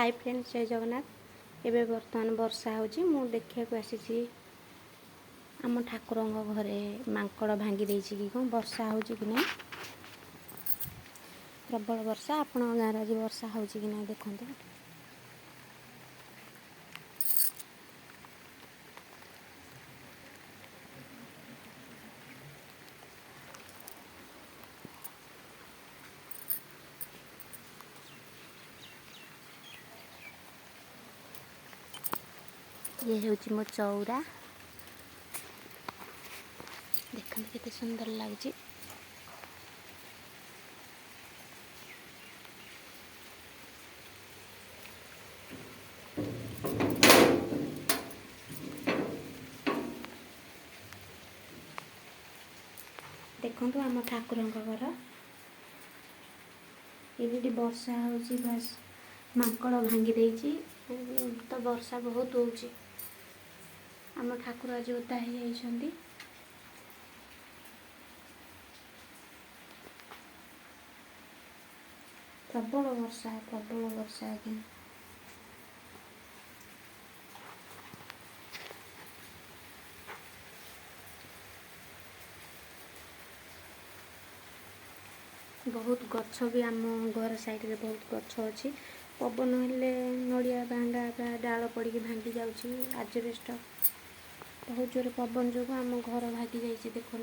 Hi friends, जय जगन्नाथ। एबे बर्तमान वर्षा होची। मु देखिया आसी आम ठाकुर घरे मांकड़ भांगी देछि कि कौन वर्षा होची कि नहीं। प्रबल वर्षा। आपण गाँव आज वर्षा होची कि नहीं देखते। ये होची मो चौरा। देखते केते सुंदर लागुची। देखंतु आम ठाकुर घर ये वर्षा होची। बस मांकड़ भांगी देछि तो वर्षा बहुत होची। आम ठाकुर आज ओदा हो जाइछंती। प्रबल वर्षा आज्ञा। बहुत गछ भी आम घर साइड रे बहुत गछ अच्छी। पवन हेले नड़िया भांगा डाल पड़ी भांगी जाऊँगी। आजबेस्ट बहुत जोर पवन जो आम घर भागी जाइए। देखो